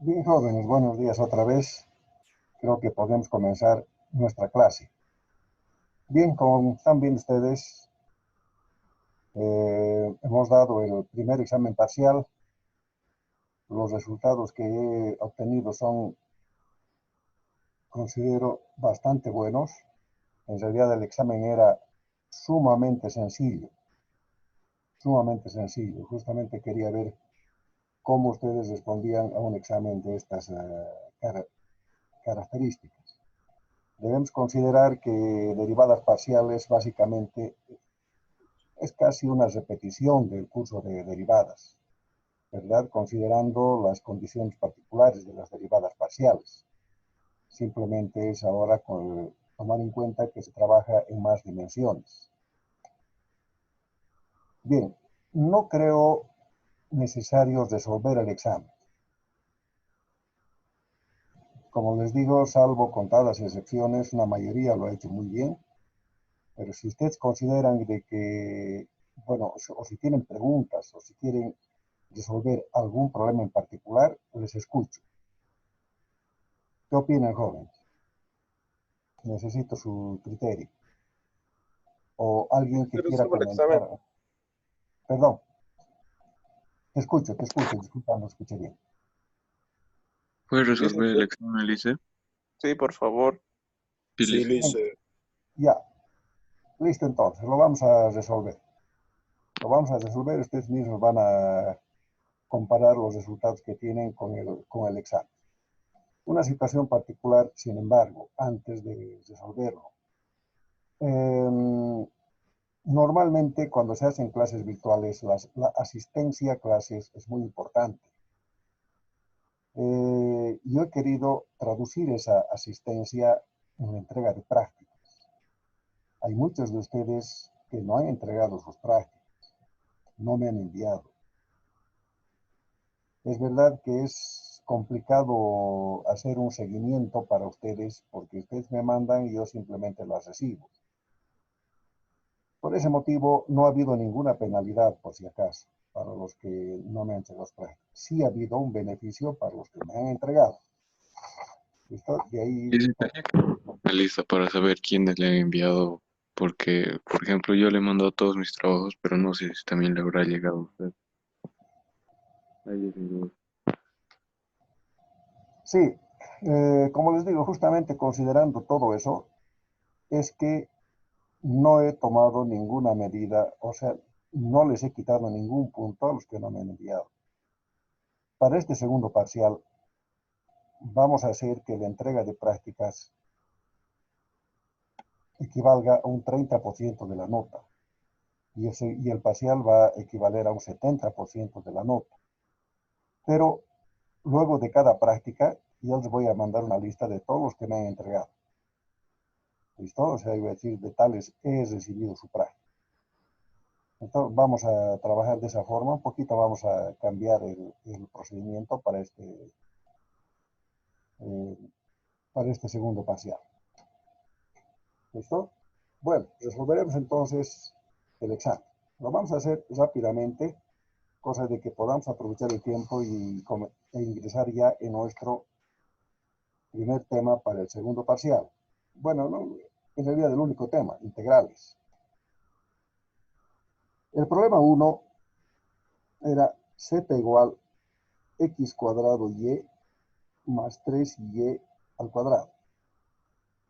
Bien, jóvenes, buenos días otra vez. Creo que podemos comenzar nuestra clase. Bien, como están viendo ustedes, hemos dado el primer examen parcial. Los resultados que he obtenido son, considero, bastante buenos. En realidad el examen era sumamente sencillo, sumamente sencillo. Justamente quería ver cómo ustedes respondían a un examen de estas características. Debemos considerar que derivadas parciales básicamente es casi una repetición del curso de derivadas, ¿verdad? Considerando las condiciones particulares de las derivadas parciales. Simplemente es ahora tomar en cuenta que se trabaja en más dimensiones. Bien, no creo necesario resolver el examen. Como les digo, salvo contadas excepciones, una mayoría lo ha hecho muy bien. Pero si ustedes consideran de que, bueno, o si tienen preguntas o si quieren resolver algún problema en particular, les escucho. ¿Qué opinan, jóvenes? Necesito su criterio. O alguien que quiera Resuelve el examen. comentar. Perdón, te escucho, disculpa, no escuché bien. ¿Puedes Sí, resolver el examen, Elise? sí, por favor. Sí, Sí, Elise. Bien, Lice. ya, listo entonces, lo vamos a resolver. Lo vamos a resolver, ustedes mismos van a comparar los resultados que tienen con el examen. Una situación particular, sin embargo, antes de resolverlo. Eh, Normalmente cuando se hacen clases virtuales, la asistencia a clases es muy importante. Yo he querido traducir esa asistencia en la entrega de prácticas. Hay muchos de ustedes que no han entregado sus prácticas, no me han enviado. Es verdad que es complicado hacer un seguimiento para ustedes porque ustedes me mandan y yo simplemente las recibo. Por ese motivo, no ha habido ninguna penalidad, por si acaso, para los que no me han entregado los prácticos. Sí ha habido un beneficio para los que me han entregado. ¿Listo? De ahí, Y sí, tenía que tener una lista para saber quiénes le han enviado, porque, por ejemplo, yo le he mandado todos mis trabajos, pero no sé si también le habrá llegado a usted. Ahí es mi duda. sí, como les digo, justamente considerando todo eso, es que no he tomado ninguna medida, o sea, no les he quitado ningún punto a los que no me han enviado. Para este segundo parcial, vamos a hacer que la entrega de prácticas equivalga a un 30% de la nota. Y el parcial va a equivaler a un 70% de la nota. Pero luego de cada práctica, yo les voy a mandar una lista de todos los que me han entregado. ¿Listo? O sea, iba a decir, de tales he recibido su práctica. Entonces, vamos a trabajar de esa forma. Un poquito vamos a cambiar el procedimiento eh, para este segundo parcial. ¿Listo? Bueno, resolveremos entonces el examen. Lo vamos a hacer rápidamente, cosa de que podamos aprovechar el tiempo e ingresar ya en nuestro primer tema para el segundo parcial. Bueno, no, en realidad el único tema, integrales. El problema 1 era z igual x cuadrado y más 3y al cuadrado,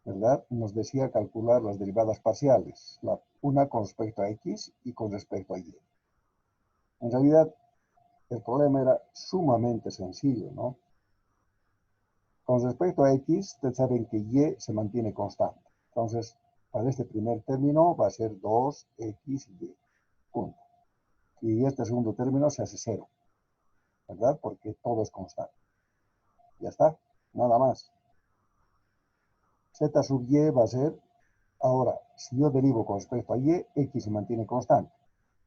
¿verdad? Nos decía calcular las derivadas parciales, una con respecto a x y con respecto a y. En realidad, el problema era sumamente sencillo, ¿no? Con respecto a x, ustedes saben que y se mantiene constante. Entonces, para este primer término va a ser 2xy, punto. Y este segundo término se hace cero, ¿verdad? Porque todo es constante. Ya está, nada más. Z sub y va a ser, ahora, si yo derivo con respecto a y, x se mantiene constante.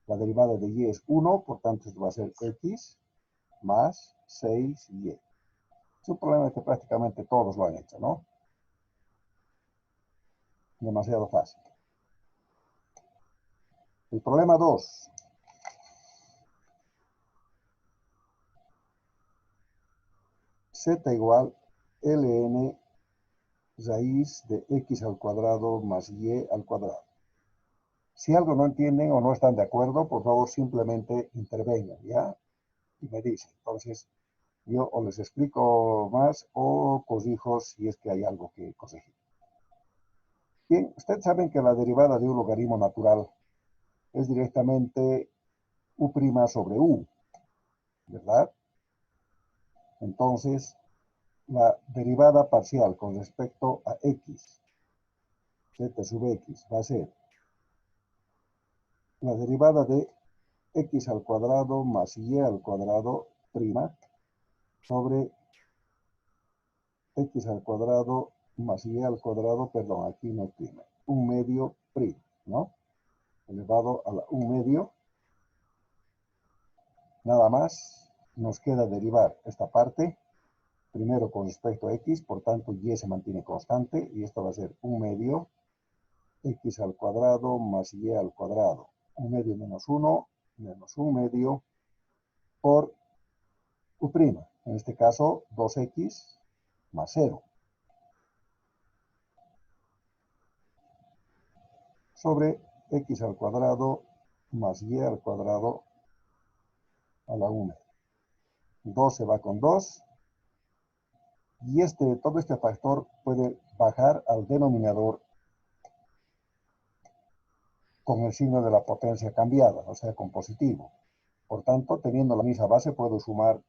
La derivada de y es 1, por tanto esto va a ser x más 6y. Es un problema que prácticamente todos lo han hecho, ¿no? Demasiado fácil. El problema 2. z igual ln raíz de x al cuadrado más y al cuadrado. Si algo no entienden o no están de acuerdo, por favor simplemente intervengan, ¿ya? Y me dicen. Entonces, yo o les explico más o corrijo si es que hay algo que corregir. Bien, ustedes saben que la derivada de un logaritmo natural es directamente u' sobre u, ¿verdad? Entonces, la derivada parcial con respecto a x, z sub x, va a ser la derivada de x al cuadrado más y al cuadrado prima sobre x al cuadrado más y al cuadrado, perdón, aquí no es prima, un medio prima, ¿no? Elevado a la un medio. Nada más nos queda derivar esta parte, primero con respecto a x, por tanto y se mantiene constante, y esto va a ser un medio x al cuadrado más y al cuadrado. Un medio menos 1, menos un medio por u', en este caso 2x más 0, sobre x al cuadrado más y al cuadrado a la 1. 2 se va con 2, y todo este factor puede bajar al denominador con el signo de la potencia cambiada, o sea, con positivo. Por tanto, teniendo la misma base, puedo sumar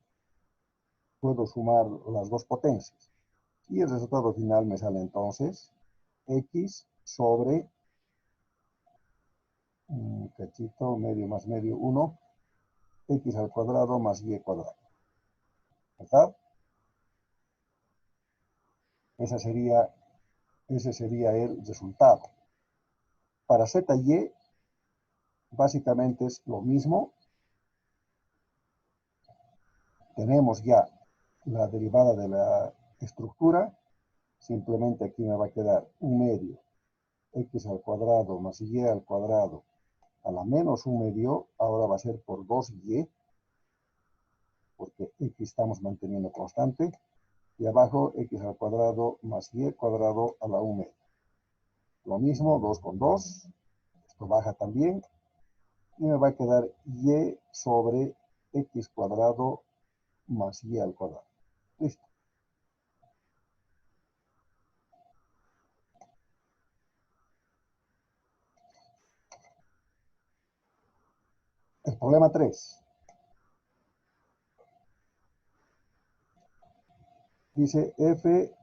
las dos potencias. Y el resultado final me sale entonces x sobre, cachito, medio más medio, 1, x al cuadrado más y cuadrado. ¿Verdad? Ese sería el resultado. Para z y, básicamente es lo mismo. Tenemos ya la derivada de la estructura. Simplemente aquí me va a quedar un medio x al cuadrado más y al cuadrado a la menos un medio. Ahora va a ser por 2y, porque x estamos manteniendo constante. Y abajo x al cuadrado más y cuadrado a la 1 medio. Lo mismo, 2 con 2. Esto baja también. Y me va a quedar y sobre x cuadrado más y al cuadrado. Listo. El problema 3. Dice f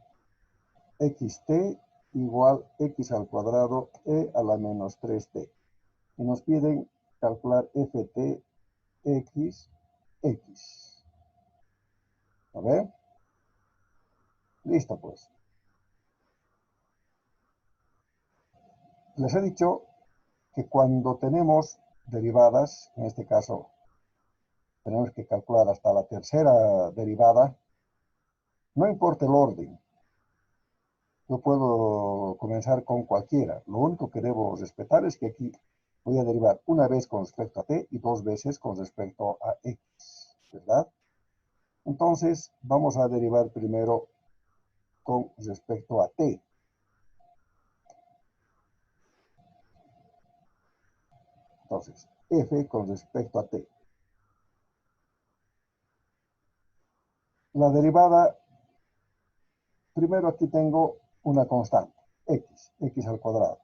xt igual x al cuadrado a la menos 3t. Y nos piden calcular ft x. A ver. Listo, pues. Les he dicho que cuando tenemos derivadas, en este caso tenemos que calcular hasta la tercera derivada, no importa el orden, yo puedo comenzar con cualquiera. Lo único que debo respetar es que aquí voy a derivar una vez con respecto a t y dos veces con respecto a x, ¿verdad? Entonces, vamos a derivar primero con respecto a t. Entonces, f con respecto a t. La derivada, primero aquí tengo una constante, x al cuadrado.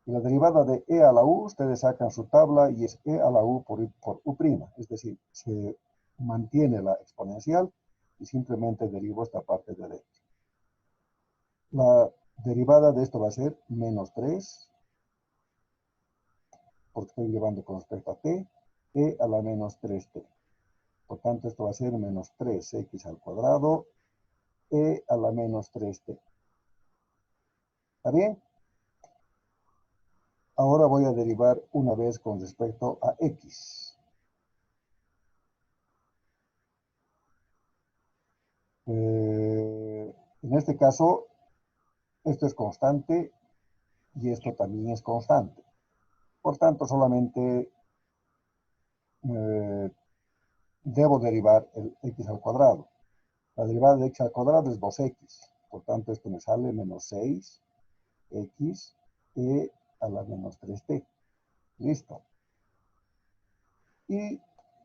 Y la derivada de e a la u, ustedes sacan su tabla y es e a la u por u'. Es decir, se mantiene la exponencial y simplemente derivo esta parte de derecha. La derivada de esto va a ser menos 3, porque estoy llevando con respecto a t, e a la menos 3t. Por tanto, esto va a ser menos 3x al cuadrado, e a la menos 3t. ¿Está bien? Ahora voy a derivar una vez con respecto a x. En este caso, esto es constante y esto también es constante. Por tanto, solamente debo derivar el x al cuadrado. La derivada de x al cuadrado es 2x. Por tanto, esto me sale menos 6x e a la menos 3t. Listo. Y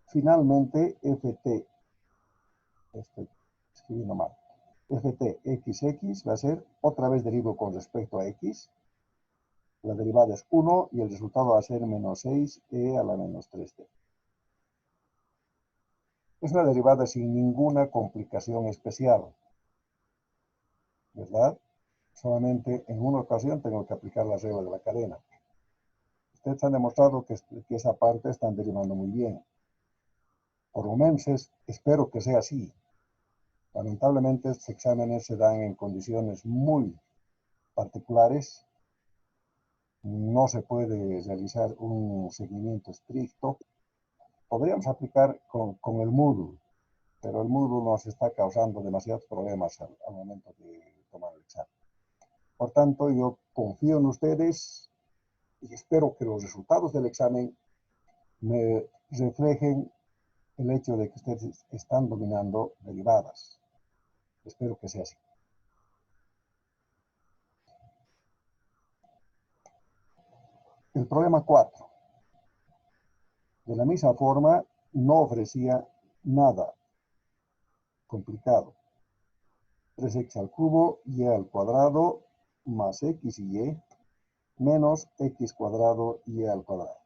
finalmente, ft, estoy escribiendo mal, ft xx va a ser, otra vez derivo con respecto a x. La derivada es 1 y el resultado va a ser menos 6e a la menos 3t. Es una derivada sin ninguna complicación especial, ¿verdad? Solamente en una ocasión tengo que aplicar la regla de la cadena. Ustedes han demostrado que esa parte están derivando muy bien. Por lo menos espero que sea así. Lamentablemente estos exámenes se dan en condiciones muy particulares. No se puede realizar un seguimiento estricto. Podríamos aplicar con el Moodle, pero el Moodle nos está causando demasiados problemas al momento de tomar el examen. Por tanto, yo confío en ustedes y espero que los resultados del examen me reflejen el hecho de que ustedes están dominando derivadas. Espero que sea así. El problema 4. De la misma forma, no ofrecía nada complicado. 3x al cubo, y al cuadrado, más x y y, menos x cuadrado y al cuadrado.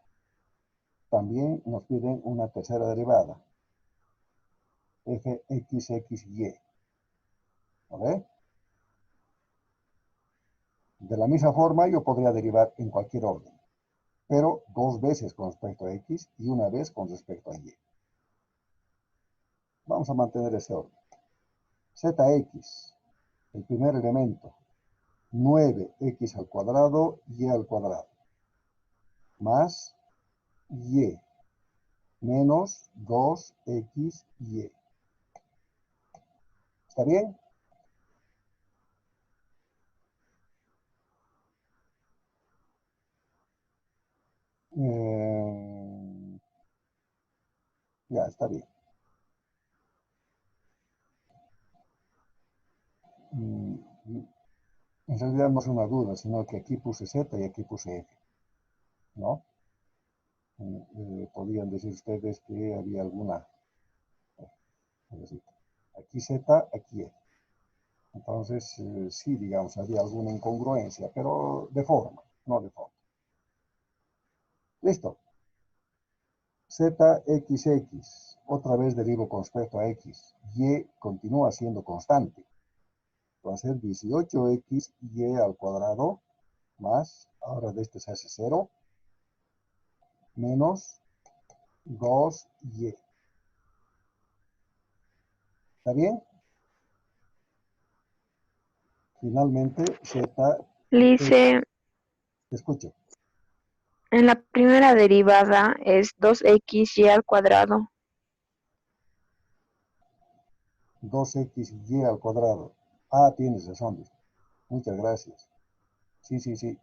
También nos piden una tercera derivada, fxxy. ¿Vale? De la misma forma, yo podría derivar en cualquier orden, pero dos veces con respecto a x y una vez con respecto a y. Vamos a mantener ese orden. Zx, el primer elemento, 9x al cuadrado y al cuadrado, más y, menos 2xy. ¿Está bien? Ya, está bien. En realidad no es una duda, sino que aquí puse z y aquí puse f, ¿no? Podrían decir ustedes que había alguna, aquí z, aquí f. Entonces, sí, digamos, había alguna incongruencia, pero de forma, no de fondo. Listo. Zxx, otra vez derivo con respecto a x. Y continúa siendo constante. Va a ser 18x y al cuadrado más, ahora de este se hace 0, menos 2y. ¿Está bien? Finalmente, z, Lice, te escucho. en la primera derivada es 2xy al cuadrado. 2xy al cuadrado. Ah, tienes razón. Muchas gracias. Sí, sí, sí.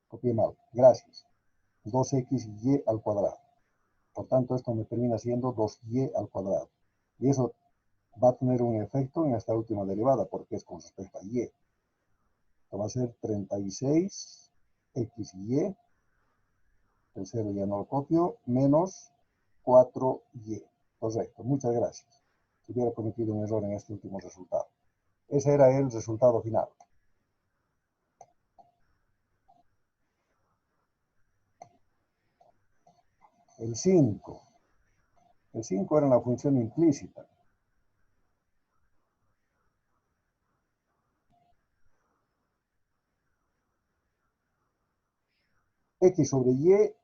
Copié mal. Gracias. 2xy al cuadrado. Por tanto, esto me termina siendo 2y al cuadrado. Y eso va a tener un efecto en esta última derivada, porque es con respecto a y. Esto va a ser 36xy, el 0 ya no lo copio, menos 4y. Correcto, muchas gracias. Si hubiera cometido un error en este último resultado. Ese era el resultado final. El 5. El 5 era una función implícita. X sobre y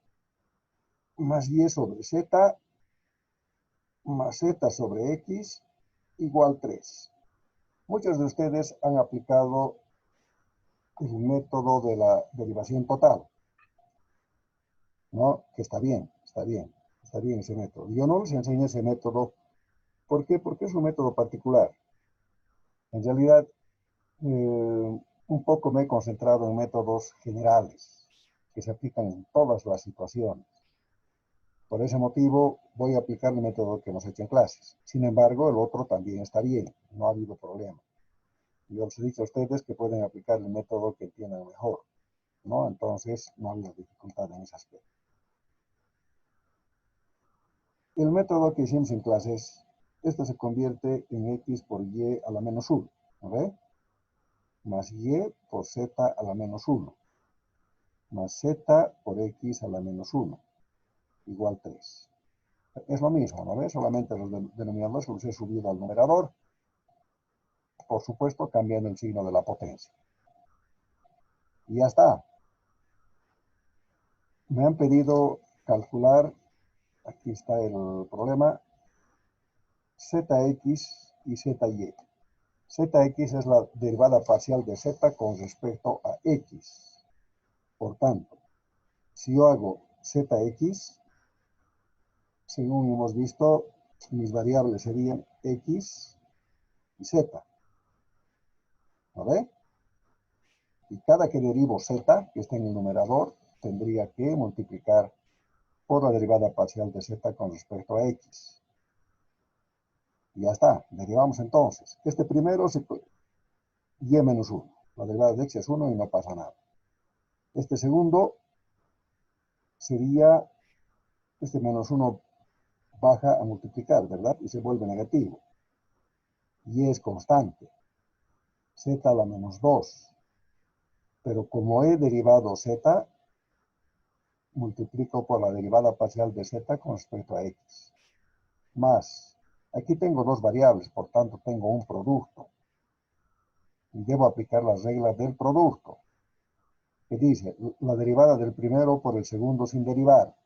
más y sobre z más z sobre x igual 3. Muchos de ustedes han aplicado el método de la derivación total, ¿no? Que está bien ese método. Yo no les enseñé ese método. ¿Por qué? Porque es un método particular. En realidad, un poco me he concentrado en métodos generales que se aplican en todas las situaciones. Por ese motivo voy a aplicar el método que hemos hecho en clases. Sin embargo, el otro también está bien, no ha habido problema. Yo les he dicho a ustedes que pueden aplicar el método que entiendan mejor, ¿no? Entonces, no ha habido dificultad en ese aspecto. El método que hicimos en clases, este se convierte en x por y a la menos 1, ¿no ve? Más y por z a la menos 1, más z por x a la menos 1, igual 3. Es lo mismo, ¿no ve? Solamente los denominadores los he subido al numerador, por supuesto cambiando el signo de la potencia. Y ya está. Me han pedido calcular, aquí está el problema, zx y zy. Zx es la derivada parcial de z con respecto a x. Por tanto, si yo hago zx, según hemos visto, mis variables serían x y z. ¿No ve? Y cada que derivo z, que está en el numerador, tendría que multiplicar por la derivada parcial de z con respecto a x. Y ya está, derivamos entonces. Este primero se puede, y menos 1. La derivada de x es 1 y no pasa nada. Este segundo sería, este menos 1 baja a multiplicar, ¿verdad? Y se vuelve negativo. Y es constante. Z a la menos 2. Pero como he derivado z, multiplico por la derivada parcial de z con respecto a x. Más, aquí tengo dos variables, por tanto tengo un producto. Y debo aplicar las reglas del producto, que dice, la derivada del primero por el segundo sin derivar.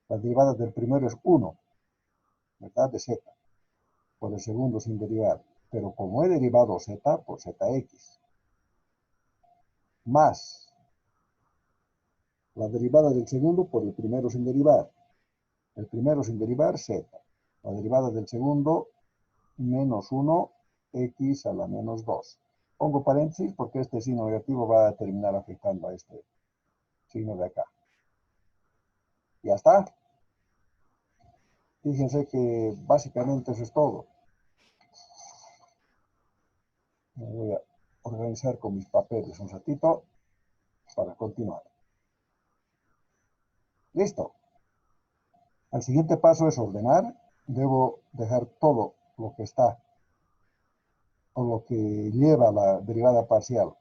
La derivada del primero es 1, ¿verdad? De z, por el segundo sin derivar. Pero como he derivado z, por zx. Más la derivada del segundo por el primero sin derivar. El primero sin derivar, z. La derivada del segundo, menos 1, x a la menos 2. Pongo paréntesis porque este signo negativo va a terminar afectando a este signo de acá. Ya está. Fíjense que básicamente eso es todo. Me voy a organizar con mis papeles un ratito para continuar. Listo. El siguiente paso es ordenar. Debo dejar todo lo que está o lo que lleva la derivada parcial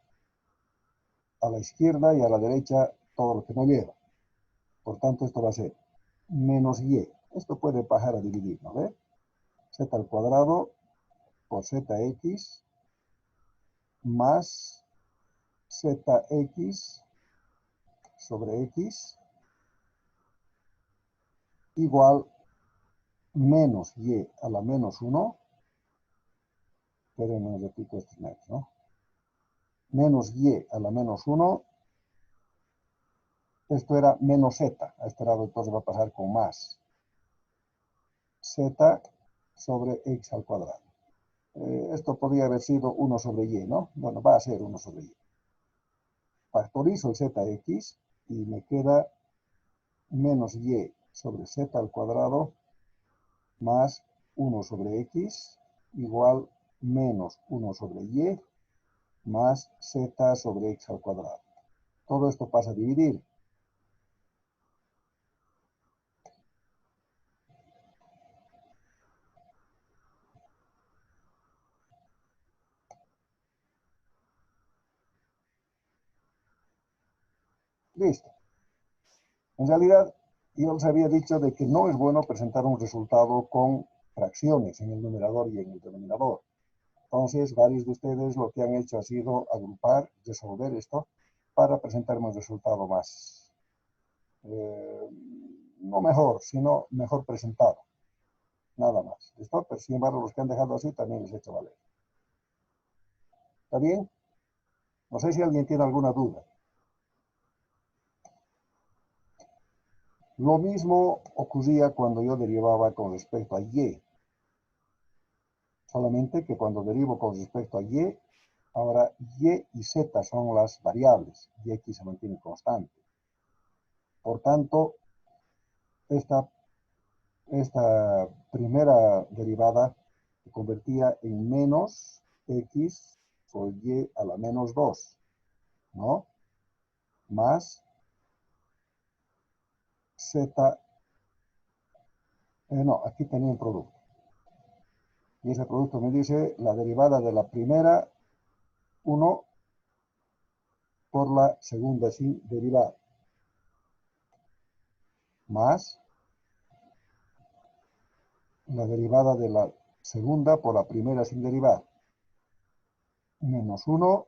a la izquierda y a la derecha todo lo que no lleva. Por tanto, esto va a ser menos y. Esto puede bajar a dividir, ¿no ve? Z al cuadrado por zx más zx sobre x igual menos y a la menos 1. Pero no repito estos menos, ¿no? Menos y a la menos 1. Esto era menos z. A este lado entonces va a pasar con más z sobre x al cuadrado. Esto podría haber sido 1 sobre y, ¿no? Bueno, va a ser 1 sobre y. Factorizo el zx y me queda menos y sobre z al cuadrado más 1 sobre x igual menos 1 sobre y más z sobre x al cuadrado. Todo esto pasa a dividir. Listo. En realidad, yo les había dicho de que no es bueno presentar un resultado con fracciones en el numerador y en el denominador. Entonces, varios de ustedes lo que han hecho ha sido agrupar, resolver esto, para presentarme un resultado más, no mejor, sino mejor presentado. Nada más. ¿Listo? Pero sin embargo, los que han dejado así también les he hecho valer. ¿Está bien? No sé si alguien tiene alguna duda. Lo mismo ocurría cuando yo derivaba con respecto a y. Solamente que cuando derivo con respecto a y, ahora y z son las variables, y x se mantiene constante. Por tanto, esta esta primera derivada se convertía en menos x por y a la menos 2, ¿no? Más z, no, aquí tenía un producto. Y ese producto me dice la derivada de la primera 1 por la segunda sin derivada, más la derivada de la segunda por la primera sin derivada, menos 1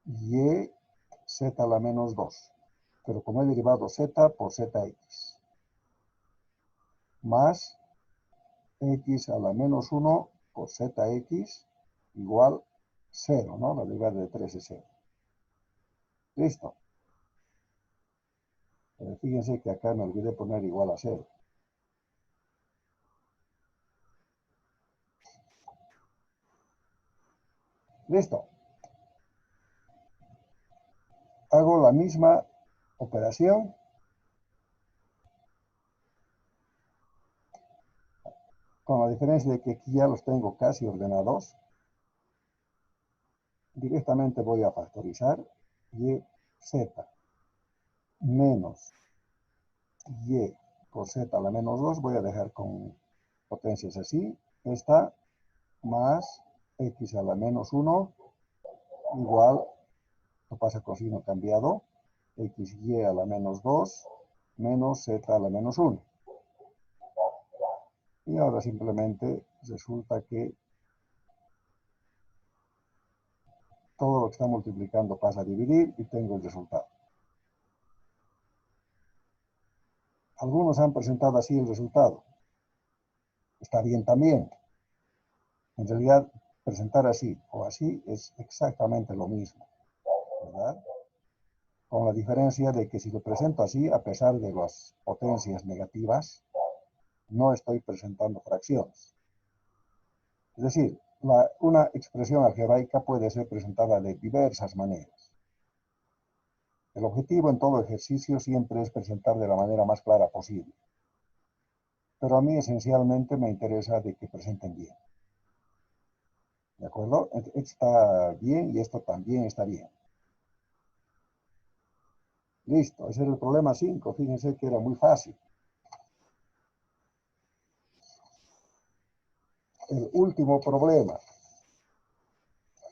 y z a la menos 2. Pero como he derivado z por zx, más x a la menos 1 por zx igual 0, ¿no? La derivada de 3 es 0. Listo. Pero fíjense que acá me olvidé poner igual a 0. Listo. Hago la misma operación. Con la diferencia de que aquí ya los tengo casi ordenados. Directamente voy a factorizar y z menos y por z a la menos 2. Voy a dejar con potencias así. Esta más x a la menos 1 igual, lo pasa con signo cambiado, xy a la menos 2 menos z a la menos 1. Y ahora simplemente resulta que todo lo que está multiplicando pasa a dividir y tengo el resultado. Algunos han presentado así el resultado. Está bien también. En realidad, presentar así o así es exactamente lo mismo, ¿verdad? Con la diferencia de que si lo presento así, a pesar de las potencias negativas, no estoy presentando fracciones. Es decir, una expresión algebraica puede ser presentada de diversas maneras. El objetivo en todo ejercicio siempre es presentar de la manera más clara posible. Pero a mí esencialmente me interesa de que presenten bien. ¿De acuerdo? Esto está bien y esto también está bien. Listo, ese era el problema 5. Fíjense que era muy fácil. El último problema.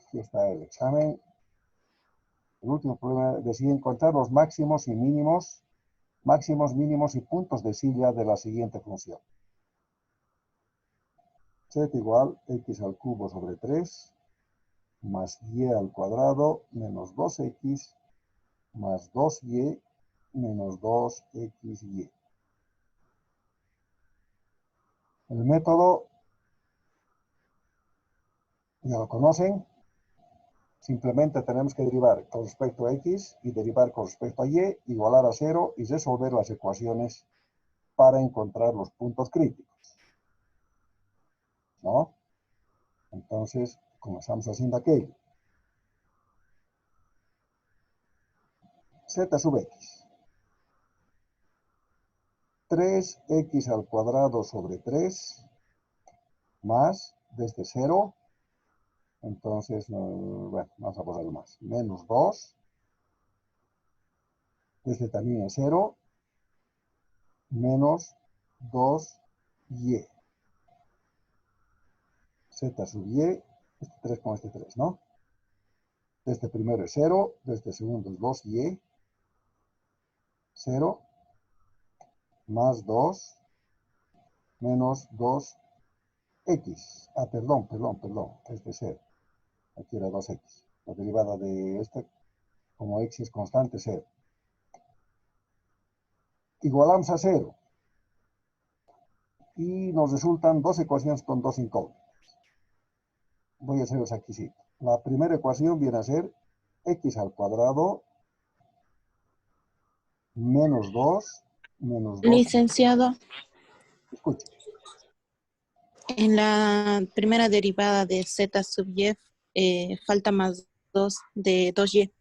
Aquí está el examen. El último problema decía encontrar los máximos y mínimos, mínimos y puntos de silla de la siguiente función. Z igual x al cubo sobre 3 más y al cuadrado menos 2x más 2y menos 2xy. El método ya lo conocen. Simplemente tenemos que derivar con respecto a x y derivar con respecto a y, igualar a 0 y resolver las ecuaciones para encontrar los puntos críticos, ¿no? Entonces, comenzamos haciendo aquello. Z sub x. 3x al cuadrado sobre 3 más desde 0. Entonces, bueno, vamos a ponerlo más. Menos 2. Desde también es 0. Menos 2y. Z sub y. Este 3 con este 3, ¿no? Este primero es 0. Este segundo es 2y. 0. Más 2. Menos 2x. Ah, perdón. Este es 0. Aquí era 2x. La derivada de este, como x es constante, 0. Igualamos a 0. Y nos resultan dos ecuaciones con dos incógnitas. Voy a hacerlos aquí, sí. La primera ecuación viene a ser x al cuadrado menos 2 menos 2. Licenciado, Escucha. en la primera derivada de z sub y, falta más 2 de 2y.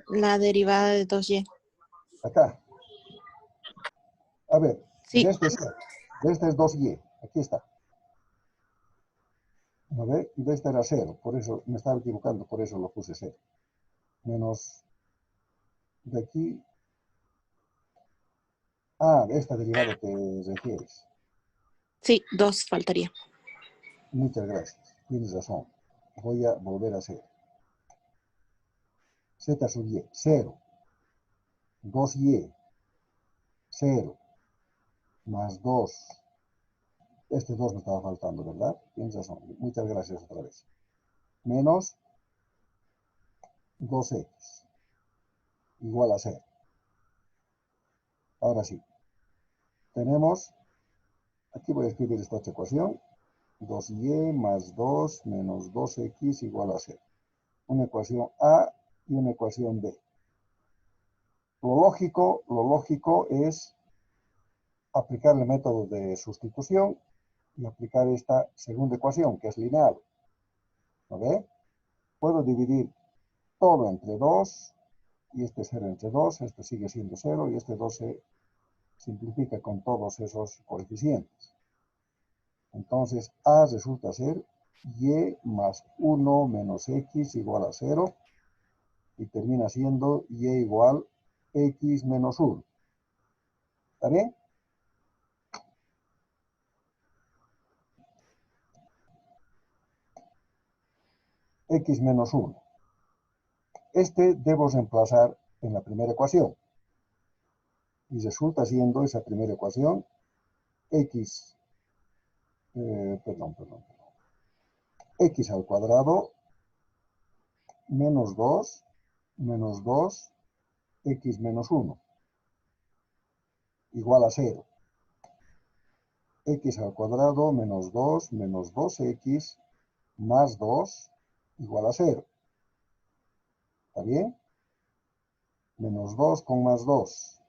La derivada de 2y. Acá. A ver, Sí, de este es 0. De este es 2y. Aquí está. ¿No ve? De este era 0. Por eso me estaba equivocando. Por eso lo puse 0. Menos de aquí. Ah, de esta derivada te refieres. sí, 2 faltaría. Muchas gracias. Tienes razón. Voy a volver a hacer. Z sub y. 0. 2y. 0. Más 2. Este 2 me estaba faltando, ¿verdad? Tienes razón. Muchas gracias otra vez. Menos 2x igual a 0. Ahora sí. Tenemos, aquí voy a escribir esta otra ecuación. 2y más 2 menos 2x igual a 0. Una ecuación A y una ecuación B. Lo lógico es aplicar el método de sustitución y aplicar esta segunda ecuación, que es lineal. ¿No ve? Puedo dividir todo entre 2, y este 0 entre 2, este sigue siendo 0, y este 2 se simplifica con todos esos coeficientes. Entonces, A resulta ser y más 1 menos x igual a 0, y termina siendo y igual x menos 1. ¿Está bien? X menos 1. Este debo reemplazar en la primera ecuación. Y resulta siendo esa primera ecuación x, x al cuadrado menos 2 x menos 1 igual a 0. X al cuadrado menos 2x más 2 igual a 0. ¿Está bien? Menos 2 con más 2.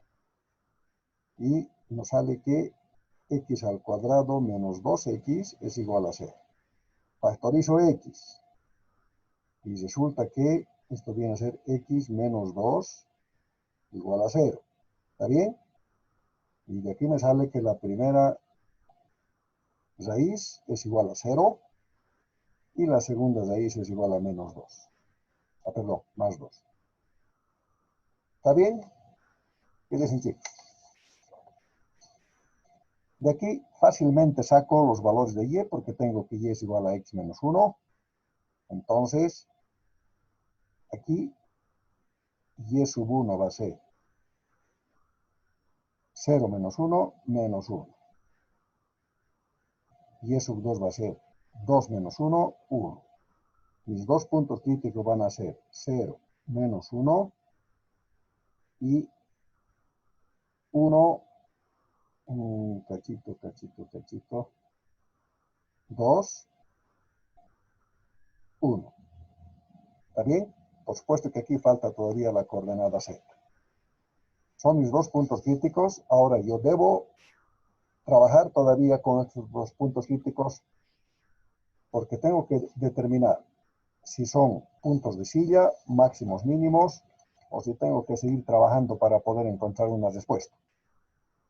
Y nos sale que x al cuadrado menos 2x es igual a 0. Factorizo x. Y resulta que esto viene a ser x menos 2 igual a 0. ¿Está bien? Y de aquí me sale que la primera raíz es igual a 0 y la segunda raíz es igual a menos 2. Ah, perdón, más 2. ¿Está bien? ¿Qué les sencillo? De aquí fácilmente saco los valores de y porque tengo que y es igual a x menos 1. Entonces, aquí y sub 1 va a ser 0 menos 1 menos 1. Y sub 2 va a ser 2 menos 1, 1. Mis dos puntos críticos van a ser 0 menos 1 y 1, cachito, 2, 1. ¿Está bien? Por supuesto que aquí falta todavía la coordenada z. Son mis dos puntos críticos. Ahora yo debo trabajar todavía con estos dos puntos críticos porque tengo que determinar si son puntos de silla, máximos, mínimos, o si tengo que seguir trabajando para poder encontrar una respuesta.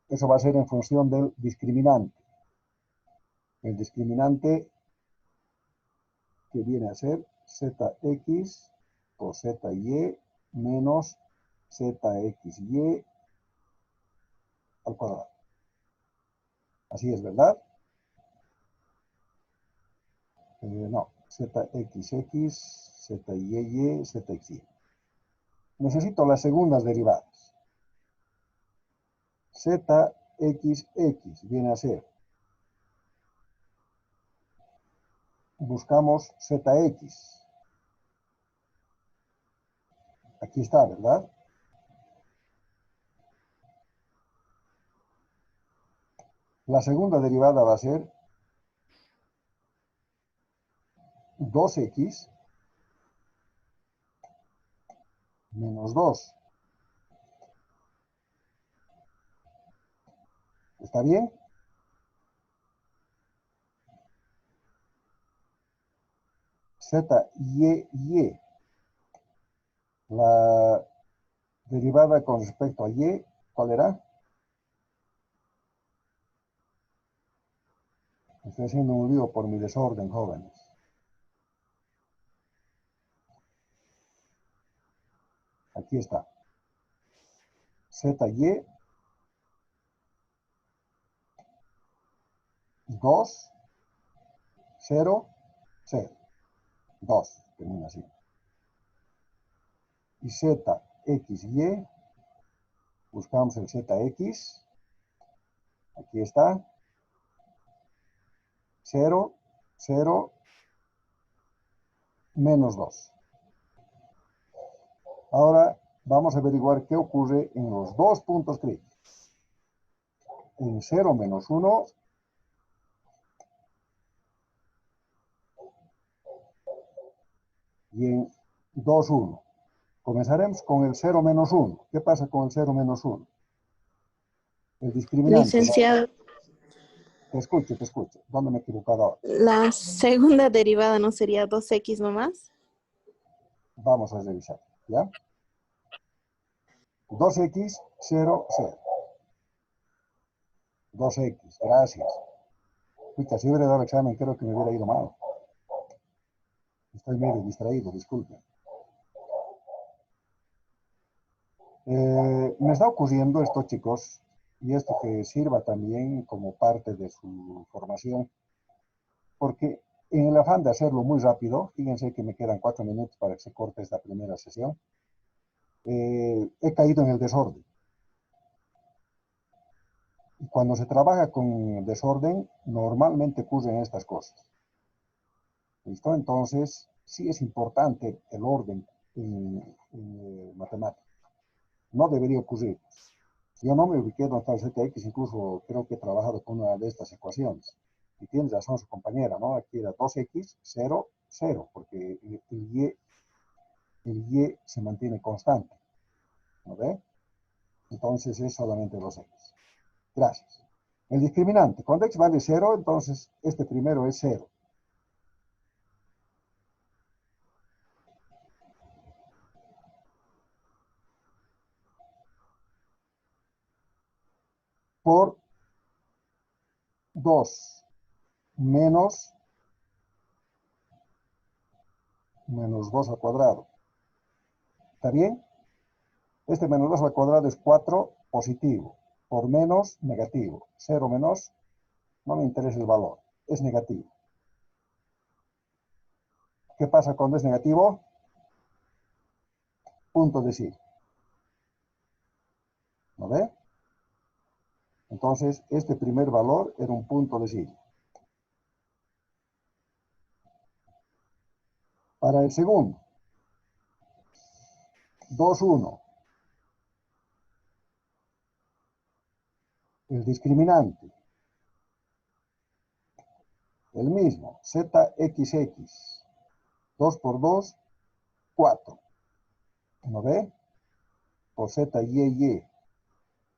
Eso va a ser en función del discriminante. El discriminante que viene a ser zx por zy menos zxy al cuadrado. Así es, ¿verdad? No, zxx, zyy, zxy. Necesito las segundas derivadas. Zxx viene a ser, buscamos zx. Aquí está, ¿verdad? La segunda derivada va a ser 2x menos 2. ¿Está bien? Zyy. La Derivada con respecto a y, ¿cuál era? Estoy haciendo un lío por mi desorden, jóvenes. Aquí está. ZY 2, 0, 0. 2, termina así. Y ZXY, buscamos el ZX. Aquí está. 0, 0, menos 2. Ahora vamos a averiguar qué ocurre en los dos puntos críticos. En 0 menos 1 y en 2, 1. Comenzaremos con el 0 menos 1. ¿Qué pasa con el 0 menos 1? El discriminante. Licenciado, Te escucho, te escucho. ¿Dónde me he equivocado ahora? la segunda derivada no sería 2x nomás. Vamos a revisar, ¿ya? 2x, 0, 0. 2x, gracias. Pucha, si hubiera dado el examen, creo que me hubiera ido mal. Estoy medio distraído, disculpen. Me está ocurriendo esto, chicos, y esto que sirva también como parte de su formación, porque en el afán de hacerlo muy rápido, fíjense que me quedan 4 minutos para que se corte esta primera sesión, he caído en el desorden. Y cuando se trabaja con desorden, normalmente ocurren estas cosas. ¿Listo? Entonces, sí es importante el orden en matemáticas. No debería ocurrir. Yo no me ubiqué donde está el ZX, incluso creo que he trabajado con una de estas ecuaciones. Y tiene razón su compañera, ¿no? Aquí era 2x, 0, 0, porque el y se mantiene constante. ¿No ve? Entonces es solamente 2x. Gracias. El discriminante, cuando x vale 0, entonces este primero es 0. Por 2 menos 2 al cuadrado. ¿Está bien? Este menos 2 al cuadrado es 4 positivo. Por menos negativo. 0 menos, no me interesa el valor. Es negativo. ¿Qué pasa cuando es negativo? Punto de sí. ¿No ve? Entonces, este primer valor era un punto de sí. Para el segundo, 2, 1. El discriminante. El mismo, ZXX. 2 por 2, 4. ¿No ve? Por ZYY.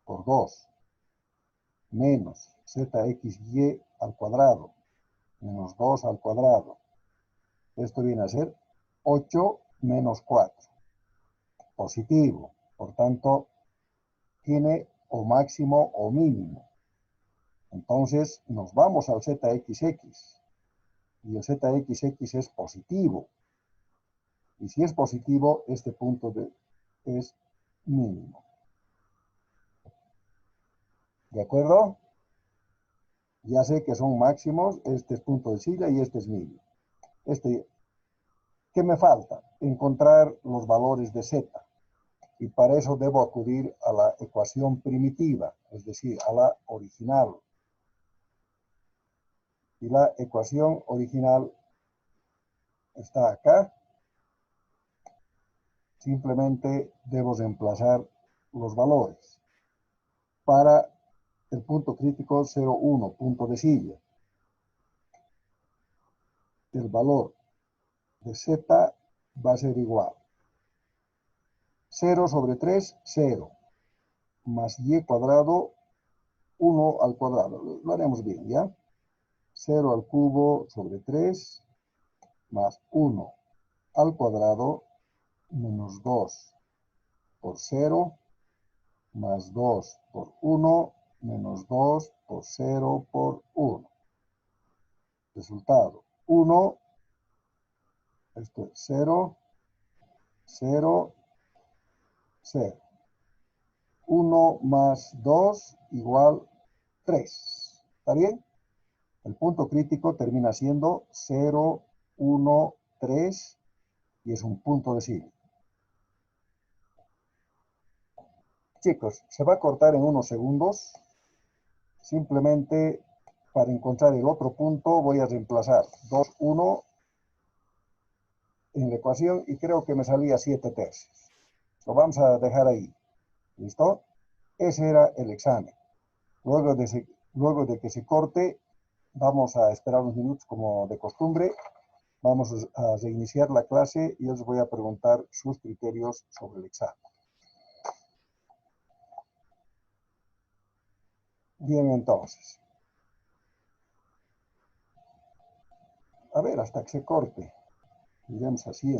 Por 2. Menos ZXY al cuadrado. Menos 2 al cuadrado. Esto viene a ser 8 menos 4. Positivo. Por tanto, tiene o máximo o mínimo. Entonces, nos vamos al ZXX. Y el ZXX es positivo. Y si es positivo, este punto es mínimo. ¿De acuerdo? Ya sé que son máximos, este es punto de sigla y este es mínimo. ¿Qué me falta? Encontrar los valores de Z. Y para eso debo acudir a la ecuación primitiva, es decir, a la original. Y la ecuación original está acá. Simplemente debo reemplazar los valores. Para el punto crítico 0,1, punto de silla. El valor de Z va a ser igual. 0 sobre 3, 0. Más y cuadrado, 1 al cuadrado. Lo haremos bien, ¿ya? 0 al cubo sobre 3, más 1 al cuadrado, menos 2 por 0, más 2 por 1, menos 2 por 0 por 1. Resultado, 1, esto es 0, 0, 0. 1 más 2 igual 3. ¿Está bien? El punto crítico termina siendo 0, 1, 3 y es un punto decímetro. Chicos, se va a cortar en unos segundos. Simplemente para encontrar el otro punto voy a reemplazar 2, 1 en la ecuación y creo que me salía 7 tercios. Lo vamos a dejar ahí. ¿Listo? Ese era el examen. Luego de que se corte, vamos a esperar unos minutos como de costumbre. Vamos a reiniciar la clase y os voy a preguntar sus criterios sobre el examen. Bien, entonces. A ver, hasta que se corte. Iremos así.